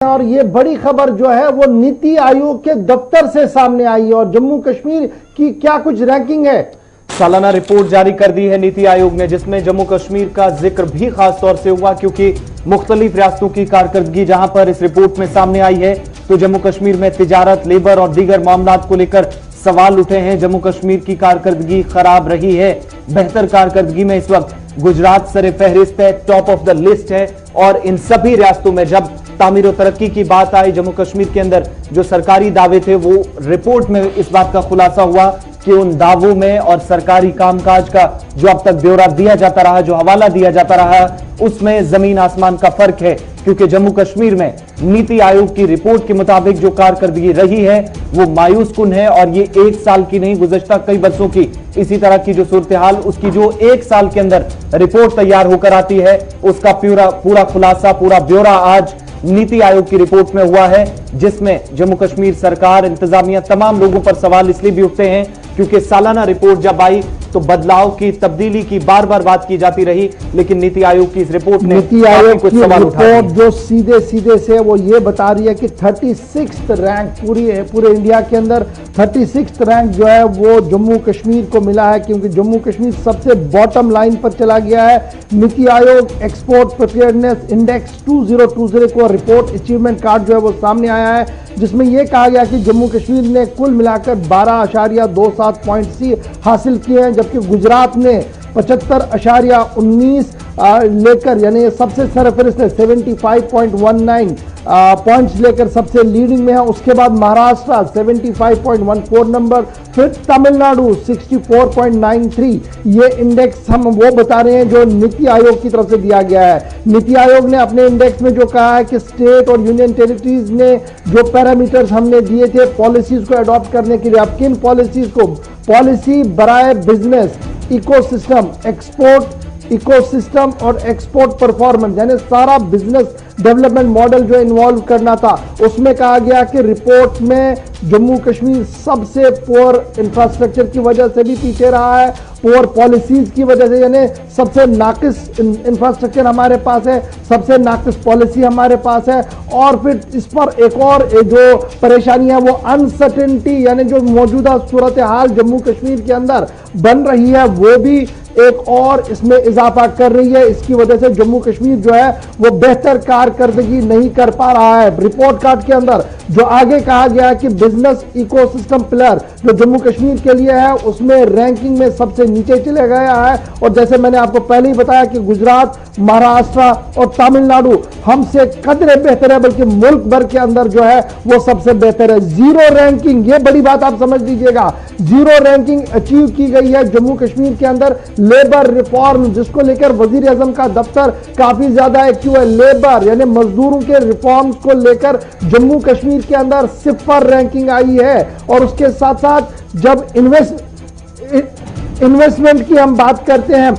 और ये बड़ी खबर जो है वो नीति आयोग के दफ्तर से सामने आई है और जम्मू कश्मीर की क्या कुछ रैंकिंग है। सालाना रिपोर्ट जारी कर दी है नीति आयोग ने, जिसमें जम्मू कश्मीर का जिक्र भी खास तौर से हुआ क्योंकि मुख्तलिफ रियासतों की कारकर्दगी जहां पर इस रिपोर्ट में सामने आई है तो जम्मू कश्मीर में तिजारत, लेबर और दीगर मामलात को लेकर सवाल उठे हैं। जम्मू कश्मीर की कारकर्दगी खराब रही है। बेहतर कारकर्दगी में इस वक्त गुजरात सरे फहरिस्त है, टॉप ऑफ द लिस्ट है। और इन सभी रियासतों में जब तामीर और तरक्की की बात आई, जम्मू कश्मीर के अंदर जो सरकारी दावे थे वो रिपोर्ट में इस बात का खुलासा हुआ कि उन दावों में और सरकारी कामकाज का जो अब तक ब्यौरा दिया जाता रहा, जो हवाला दिया जाता रहा, उसमें जमीन आसमान का फर्क है। क्योंकि जम्मू कश्मीर में नीति आयोग की रिपोर्ट के मुताबिक जो कारकर्दगी रही है वो मायूस कुन है। और ये एक साल की नहीं, गुज़श्ता कई बरसों की इसी तरह की जो सूरत हाल, उसकी जो एक साल के अंदर रिपोर्ट तैयार होकर आती है उसका पूरा खुलासा, पूरा ब्यौरा आज नीति आयोग की रिपोर्ट में हुआ है, जिसमें जम्मू कश्मीर सरकार, इंतजामिया, तमाम लोगों पर सवाल इसलिए भी उठते हैं क्योंकि सालाना रिपोर्ट जब आई तो बदलाव की, तब्दीली की बार बार बात की जाती रही, लेकिन नीति आयोग की इस रिपोर्ट ने नीति आयोग कुछ की सवाल रिपोर्ट जो सीधे से वो ये बता रही है कि 36th रैंक पूरे इंडिया के अंदर 36th रैंक जो है वो जम्मू कश्मीर को मिला है, क्योंकि जम्मू कश्मीर सबसे बॉटम लाइन पर चला गया है। NITI Aayog export preparedness index 2020 को रिपोर्ट अचीवमेंट कार्ड जो है वो सामने आया है, जिसमें यह कहा गया कि जम्मू कश्मीर ने कुल मिलाकर 12.27 पॉइंट्स हासिल किए हैं, जबकि गुजरात ने 75.19 लेकर, यानी सबसे सरफहरिस्त है, 75.19 पॉइंट्स लेकर सबसे लीडिंग में है। उसके बाद महाराष्ट्र 75.14 नंबर, फिर तमिलनाडु 64.93। ये इंडेक्स हम वो बता रहे हैं जो नीति आयोग की तरफ से दिया गया है। नीति आयोग ने अपने इंडेक्स में जो कहा है कि स्टेट और यूनियन टेरिटरीज ने जो पैरामीटर्स हमने दिए थे पॉलिसीज को अडॉप्ट करने के लिए, अब किन पॉलिसीज को, पॉलिसी बराए बिजनेस इकोसिस्टम, एक्सपोर्ट इकोसिस्टम और एक्सपोर्ट परफॉर्मेंस, यानी सारा बिजनेस डेवलपमेंट मॉडल जो इन्वॉल्व करना था, उसमें कहा गया कि रिपोर्ट में जम्मू कश्मीर सबसे पुअर इंफ्रास्ट्रक्चर की वजह से भी पीछे रहा है, पुअर पॉलिसीज की वजह से, यानी सबसे नाकिस इंफ्रास्ट्रक्चर हमारे पास है, सबसे नाकिस पॉलिसी हमारे पास है। और फिर इस पर एक और जो परेशानी है वो अनसर्टेनिटी, यानी जो मौजूदा सूरत हाल जम्मू कश्मीर के अंदर बन रही है वो भी एक और इसमें इजाफा कर रही है। इसकी वजह से जम्मू कश्मीर जो है वो बेहतर कारकर्दगी नहीं कर पा रहा है। रिपोर्ट कार्ड के अंदर जो आगे कहा गया कि बिजनेस इकोसिस्टम पिलर जो जम्मू कश्मीर के लिए है उसमें रैंकिंग में सबसे नीचे चले गया है। और जैसे मैंने आपको पहले ही बताया कि गुजरात, महाराष्ट्र और तमिलनाडु हमसे कदरे बेहतर है, बल्कि मुल्क भर के अंदर जो है वो सबसे बेहतर है। जीरो रैंकिंग, ये बड़ी बात आप समझ लीजिएगा, जीरो रैंकिंग अचीव की गई है जम्मू कश्मीर के अंदर। लेबर रिफॉर्म जिसको लेकर वजीर आजम का दफ्तर काफी ज्यादा एक्टिव है, लेबर यानी मजदूरों के रिफॉर्म्स को लेकर जम्मू कश्मीर के अंदर 0 रैंकिंग आई है। और उसके साथ साथ जब इन्वेस्टमेंट की हम बात करते हैं,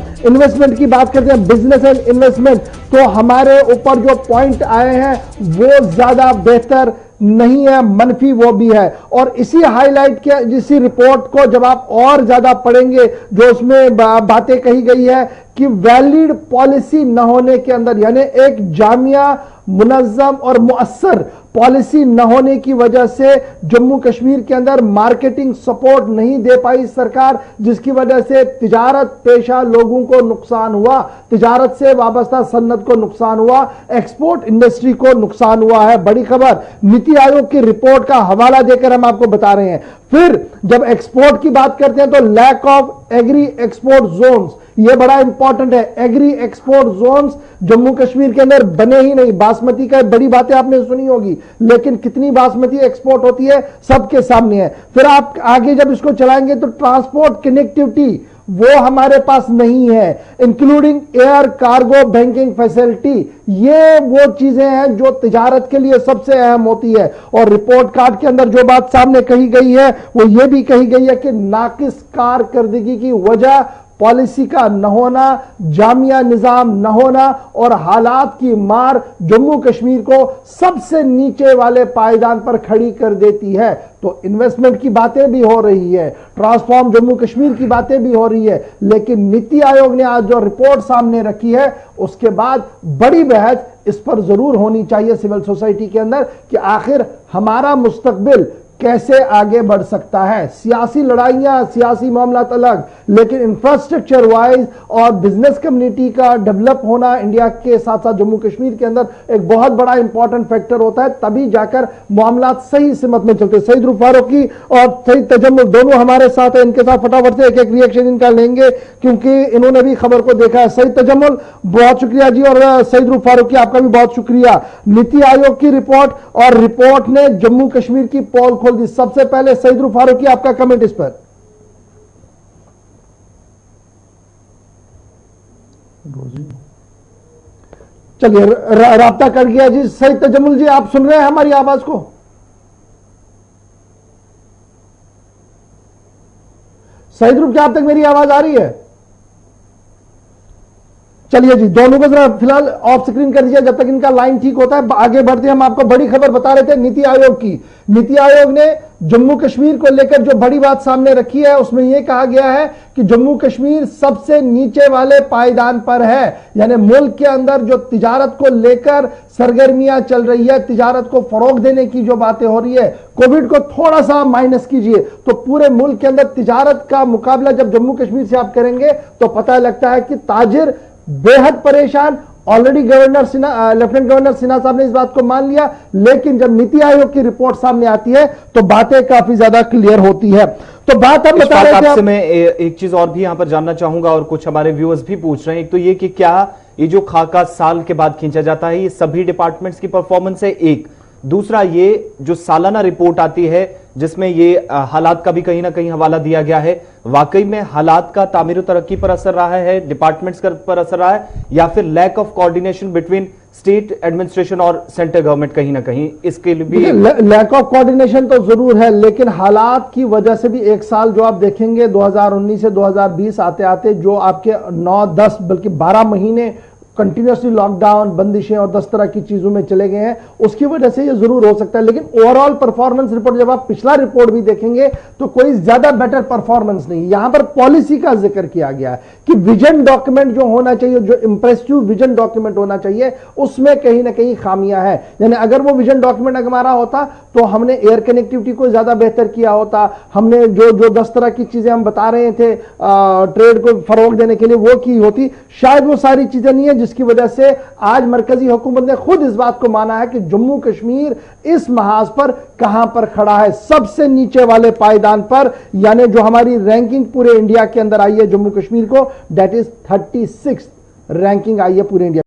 बिजनेस एंड इन्वेस्टमेंट, तो हमारे ऊपर जो पॉइंट आए हैं वो ज्यादा बेहतर नहीं है, मनफी वो भी है। और इसी हाईलाइट के इसी रिपोर्ट को जब आप और ज्यादा पढ़ेंगे, जो उसमें बातें कही गई है कि वैलिड पॉलिसी न होने के अंदर, यानी एक जामिया, मुनज़्ज़म और मुअस्सर पॉलिसी न होने की वजह से जम्मू कश्मीर के अंदर मार्केटिंग सपोर्ट नहीं दे पाई सरकार, जिसकी वजह से तिजारत पेशा लोगों को नुकसान हुआ, तिजारत से वाबस्ता सन्नत को नुकसान हुआ, एक्सपोर्ट इंडस्ट्री को नुकसान हुआ है। बड़ी खबर नीति आयोग की रिपोर्ट का हवाला देकर हम आपको बता रहे हैं। फिर जब एक्सपोर्ट की बात करते हैं तो lack of agri export zones, ये बड़ा इंपॉर्टेंट है। Agri export zones Jammu Kashmir के अंदर बने ही नहीं। बासमती का बड़ी बातें आपने सुनी होगी, लेकिन कितनी बासमती एक्सपोर्ट होती है सबके सामने है। फिर आप आगे जब इसको चलाएंगे तो ट्रांसपोर्ट कनेक्टिविटी वो हमारे पास नहीं है, including air cargo banking facility. ये वो चीजें हैं जो तिजारत के लिए सबसे अहम होती है। और रिपोर्ट कार्ड के अंदर जो बात सामने कही गई है वो ये भी कही गई है कि नाकिस कारकर्दगी की वजह पॉलिसी का न होना, जामिया निजाम न होना और हालात की मार जम्मू कश्मीर को सबसे नीचे वाले पायदान पर खड़ी कर देती है। तो इन्वेस्टमेंट की बातें भी हो रही है, ट्रांसफॉर्म जम्मू कश्मीर की बातें भी हो रही है, लेकिन नीति आयोग ने आज जो रिपोर्ट सामने रखी है उसके बाद बड़ी बहस इस पर जरूर होनी चाहिए सिविल सोसाइटी के अंदर कि आखिर हमारा मुस्तकबिल कैसे आगे बढ़ सकता है। सियासी लड़ाइयां, सियासी मामला अलग, लेकिन इंफ्रास्ट्रक्चर वाइज और बिजनेस कम्युनिटी का डेवलप होना इंडिया के साथ साथ जम्मू कश्मीर के अंदर एक बहुत बड़ा इंपॉर्टेंट फैक्टर होता है, तभी जाकर मामला सही सिमत में चलते। सईद रूफ फारूकी और सईद तजम्मुल दोनों हमारे साथ है, इनके साथ फटाफट से एक एक रिएक्शन इनका लेंगे क्योंकि इन्होंने भी खबर को देखा है। सईद तजम्मुल बहुत शुक्रिया जी, और सईद रूफ फारूकी आपका भी बहुत शुक्रिया। नीति आयोग की रिपोर्ट और रिपोर्ट ने जम्मू कश्मीर की पोल खोल दी। सबसे पहले सईद रूफ फारूकी आपका कमेंट इस पर। चलिए राब्ता कर गया जी। सईद तजम्मुल जी आप सुन रहे हैं हमारी आवाज को? सईद रूफ क्या आप तक मेरी आवाज आ रही है? चलिए जी, दोनों को जरा फिलहाल ऑफ स्क्रीन कर दीजिए जब तक इनका लाइन ठीक होता है। आगे बढ़ते हैं, हम आपको बड़ी खबर बता रहे थे नीति आयोग की। नीति आयोग ने जम्मू कश्मीर को लेकर जो बड़ी बात सामने रखी है उसमें यह कहा गया है कि जम्मू कश्मीर सबसे नीचे वाले पायदान पर है, यानी मुल्क के अंदर जो तिजारत को लेकर सरगर्मियां चल रही है, तिजारत को फरोग देने की जो बातें हो रही है, कोविड को थोड़ा सा माइनस कीजिए तो पूरे मुल्क के अंदर तिजारत का मुकाबला जब जम्मू कश्मीर से आप करेंगे तो पता लगता है कि ताजिर बेहद परेशान। Already governor Sinha, lieutenant governor Sinha साहब ने इस बात को मान लिया, लेकिन जब नीति आयोग की रिपोर्ट सामने आती है तो बातें काफी ज्यादा क्लियर होती है। तो बात हम बता रहे थे आपसे मैं एक चीज और भी यहां पर जानना चाहूंगा और कुछ हमारे व्यूअर्स भी पूछ रहे हैं। एक तो ये कि क्या ये जो खाका साल के बाद खींचा जाता है ये सभी डिपार्टमेंट्स की परफॉर्मेंस है, एक दूसरा ये जो सालाना रिपोर्ट आती है जिसमें ये हालात का भी कहीं ना कहीं हवाला दिया गया है, वाकई में हालात का तामीर तरक्की पर असर रहा है, डिपार्टमेंट्स पर असर रहा है, या फिर lack of coordination between state administration और सेंट्रल गवर्नमेंट कहीं ना कहीं इसके लिए भी लैक ऑफ कोऑर्डिनेशन तो जरूर है, लेकिन हालात की वजह से भी एक साल जो आप देखेंगे 2019 से 2020 आते आते जो आपके 9-10 बल्कि 12 महीने कंटिन्यूसली लॉकडाउन, बंदिशें और 10 तरह की चीजों में चले गए हैं, उसकी वजह से ये जरूर हो सकता है। लेकिन ओवरऑल परफॉर्मेंस रिपोर्ट जब आप पिछला रिपोर्ट भी देखेंगे तो कोई ज्यादा बेटर परफॉर्मेंस नहीं। यहां पर पॉलिसी का जिक्र किया गया है कि विजन डॉक्यूमेंट जो होना चाहिए, जो इंप्रेसिव विजन डॉक्यूमेंट होना चाहिए, उसमें कहीं ना कहीं खामियां हैं। यानी अगर वो विजन डॉक्यूमेंट हमारा होता तो हमने एयर कनेक्टिविटी को ज्यादा बेहतर किया होता, हमने जो 10 तरह की चीजें हम बता रहे थे ट्रेड को फरोग देने के लिए वो की होती। शायद वो सारी चीजें नहीं है, जिसकी वजह से आज मरकजी हुकूमत ने खुद इस बात को माना है कि जम्मू कश्मीर इस महाज पर कहां पर खड़ा है, सबसे नीचे वाले पायदान पर। यानी जो हमारी रैंकिंग पूरे इंडिया के अंदर आई है जम्मू कश्मीर को, दैट इज 36 रैंकिंग आई है पूरे इंडिया।